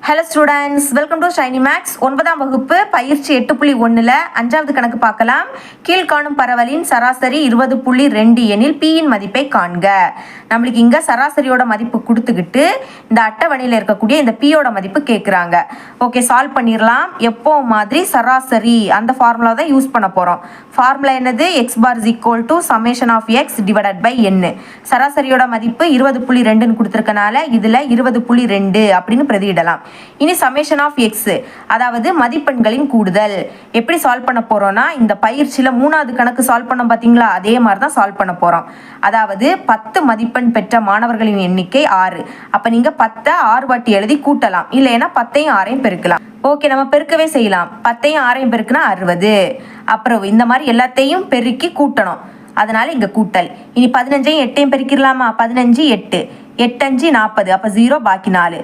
Hello students, welcome to Shiny Maths. 9ஆம் வகுப்பு பயிற்சி 8.1ல் 5வது கணக்கு பார்க்கலாம். கீழ்காணும் பரவலின் சராசரி 20.2 எனில் Pயின் மதிப்பை காண்க. நம்மளுக்கு இங்கே சராசரியோட மதிப்பு கொடுத்துக்கிட்டு இந்த அட்டவணையில் இருக்கக்கூடிய இந்த Pயோட மதிப்பு கேட்குறாங்க. ஓகே, சால்வ் பண்ணிடலாம். எப்போ மாதிரி சராசரி அந்த ஃபார்முலா தான் யூஸ் பண்ண போகிறோம். ஃபார்முலா என்னது? x bar is equal to summation of x divided by n. சராசரியோட மதிப்பு 20.2ன்னு கொடுத்துருக்கனால இதில் 20.2 அப்படின்னு பிரதியிடலாம். இனி சமேஷன் ஆஃப் எக்ஸ், அதாவது மதிப்பெண்களின் கூடுதல். எப்படி சால்வ் பண்ண போறோம்னா, இந்த பயிற்சியில 3வது கணக்கு சால்வ் பண்ணோம் பார்த்தீங்களா, அதே மாதிரி தான் சால்வ் பண்ண போறோம். அதாவது 10 மதிப்பெண் பெற்ற மாணவர்களின் எண்ணிக்கை 6. அப்ப நீங்க 10 6 வாட்டி எழுதி கூட்டலாம், இல்லைன்னா 10ஐயும் 6ஐயும் பெருக்கலாம். ஓகே, நம்ம பெருக்கவே செய்யலாம். 10ஐயும் 6ஐயும் பெருக்குனா 60. அப்புறம் இந்த மாதிரி எல்லாத்தையும் பெருக்கி கூட்டணும், அதனால இங்க கூட்டல். இனி 15ஐயும் 8ஐயும் பெருக்கிடலாமா? 15 8 8 5 40. அப்போ 0 பாக்கி 4.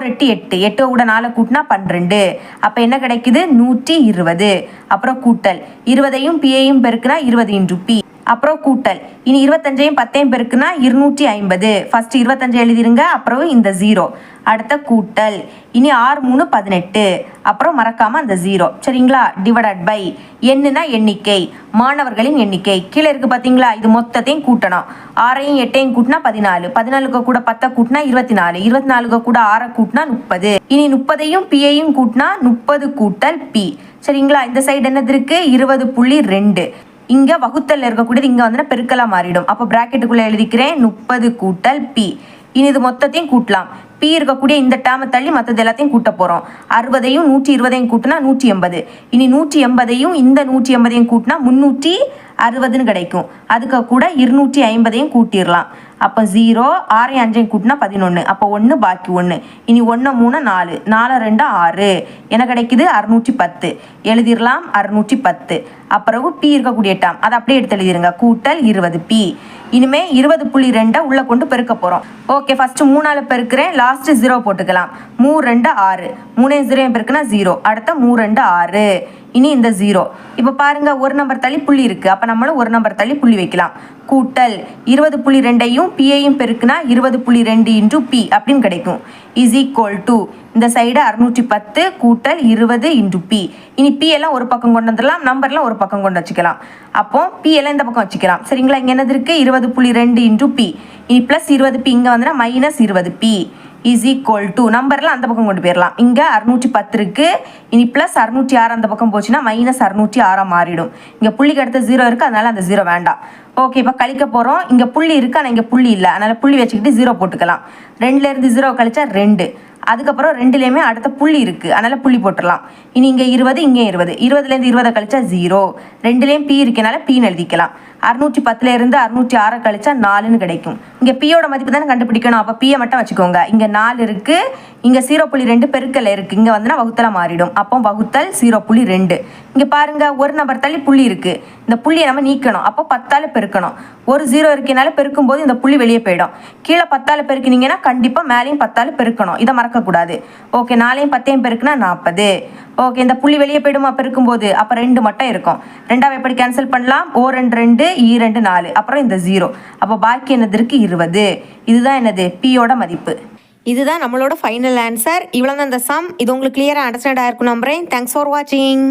8 8 8 கூட 4 கூட்டினா 12. அப்போ என்ன கிடைக்குது? 120. அப்புறம் கூட்டல் 20ஐயும் Pயையும் பெருக்குனா 20 இன்டு P. அப்புறம் கூட்டல் இனி 25ஐயும் 10ஐயும் பெருக்குனா 250. ஃபர்ஸ்ட் 25 எழுதிருங்க, அப்புறம் இந்த 0. அடுத்த கூட்டல் இனி 6 3 18. அப்புறம் மறக்காம அந்த 0, சரிங்களா? டிவைடட் பை என்னன்னா எண்ணிக்கை, மாணவர்களின் எண்ணிக்கை. கீழே இருக்கு பார்த்தீங்களா, இது மொத்தத்தையும் கூட்டணும். 6ஐயும் 8ஐயும் கூட்டினா 14. 14க்கு கூட 10 கூட்டினா 24. 24க்கு கூட 6 கூட்டினா 30. இனி 30ஐயும் Pயையும் கூட்டினா 30 கூட்டல் P, சரிங்களா? இந்த சைடு என்னது இருக்கு? 20.2. இங்க வகுத்தல் இருக்கக்கூடியது இங்க வந்து பெருக்கலா மாறிடும். அப்போ பிராக்கெட்டுக்குள்ள எழுதிக்கிறேன் 30 கூட்டல் P. இனி இது மொத்தத்தையும் கூட்டலாம். P இருக்கக்கூடிய இந்த டேமை தள்ளி மற்றது எல்லாத்தையும் கூட்ட போறோம். 60ஐயும் 120ஐயும் கூட்டினா 180. இனி 180ஐயும் இந்த 180ஐயும் கூட்டினா 360ன்னு கிடைக்கும். அதுக்கு கூட 250ஐயும் கூட்டிடலாம். அப்போ 0 6ஐயும் 5ஐயும் கூட்டினா 11. அப்போ 1 பாக்கி 1. இனி 1 3 4 4 2 6 என்ன கிடைக்குது? 610. எழுதிடலாம் 610. அப்புறம் P இருக்கக்கூடிய டேம் அதை அப்படியே எடுத்து எழுதிருங்க, கூட்டல் 20P. இனிமே 20.2 உள்ள கொண்டு பெருக்க போறோம். ஓகே, ஃபர்ஸ்ட் 3ஆல பெருக்கிறேன், லாஸ்ட் 0 போட்டுக்கலாம். 3 2 6 3 0 பெருக்குனா 0. அடுத்த 3 2 6. இனி இந்த 0. இப்போ பாருங்க, ஒரு நம்பர் தள்ளி புள்ளி இருக்கு. அப்ப நம்மளும் ஒரு நம்பர் தள்ளி புள்ளி வைக்கலாம். கூட்டல் 20.2ஐயும் Pயையும் பெருக்குனா 20.2 இன்டு P அப்படின்னு கிடைக்கும். இஸ் ஈக்குவல் டு இந்த சைடு 610 கூட்டல் 20 இன்டு P. இனி P எல்லாம் ஒரு பக்கம் கொண்டு வந்துடலாம், நம்பர்லாம் ஒரு பக்கம் கொண்டு வச்சுக்கலாம். அப்போ P எல்லாம் இந்த பக்கம் வச்சுக்கலாம், சரிங்களா? இங்க என்னது இருக்கு? 20.2 இன்டு P. இனி பிளஸ் 20P இங்க வந்துனா minus 20P is equal to நம்பர்லாம் அந்த பக்கம் கொண்டு போயிடலாம். இங்கே 610 இருக்கு. இனி பிளஸ் 606 அந்த பக்கம் போச்சுன்னா மைனஸ் 606 மாறிடும். இங்கே புள்ளிக்கு அடுத்த 0 இருக்கு, அதனால அந்த 0 வேண்டாம். ஓகே, இப்போ கழிக்க போகிறோம். இங்கே புள்ளி இருக்கு, ஆனால் இங்கே புள்ளி இல்லை, அதனால புள்ளி வச்சுக்கிட்டு 0 போட்டுக்கலாம். 2லேருந்து 0 கழிச்சா 2. அதுக்கப்புறம் 2லேயுமே அடுத்த புள்ளி இருக்கு, அதனால புள்ளி போட்டுடலாம். இனி இங்கே 20 இங்கே 20. 20லேருந்து 20 கழிச்சா 0. 2லேயும் P இருக்கனால Pன்னு எழுதிக்கலாம். 610லேருந்து 606 கழிச்சா 4ன்னு கிடைக்கும். இங்கே Pயோட மதிப்பு தானே கண்டுபிடிக்கணும், அப்போ Pயை மட்டும் வச்சுக்கோங்க. இங்கே 4 இருக்கு, இங்கே 0.2 பெருக்கல் இருக்கு, இங்கே வந்துன்னா வகுத்தல மாறிடும். அப்போ வகுத்தல் 0.2. இங்கே பாருங்க, ஒரு நம்பர் தள்ளி புள்ளி இருக்கு. இந்த புள்ளியை நம்ம நீக்கணும். அப்போ 10ஆல பெருக்கணும். ஒரு 0 இருக்கனால பெருக்கும் போது இந்த புள்ளி வெளியே போயிடும். கீழே 10ஆல பெருக்கினீங்கன்னா கண்டிப்பா மேலேயும் 10ஆல பெருக்கணும், இதை மறக்கக்கூடாது. ஓகே, 4ஐயும் 10ஐயும் பெருக்குனா 40. ஓகே, இந்த புள்ளி வெளியே போயிடுமா பெருக்கும் போது? அப்போ 2 மட்டும் இருக்கும். 2ஆவை எப்படி கேன்சல் பண்ணலாம்? O 2 2 E 2 4. அப்புறம் இந்த 0. அப்போ பாக்கி என்னது இருக்கு? 20. இதுதான் என்னது? Pயோட மதிப்பு. இதுதான் நம்மளோட ஃபைனல் ஆன்சர். இவ்வளோ தான் இந்த சம். இது உங்களுக்கு கிளியராக அண்டர்ஸ்டாண்ட் ஆயிருக்கும் நம்புறேன். தேங்க்ஸ் ஃபார் வாட்சிங்.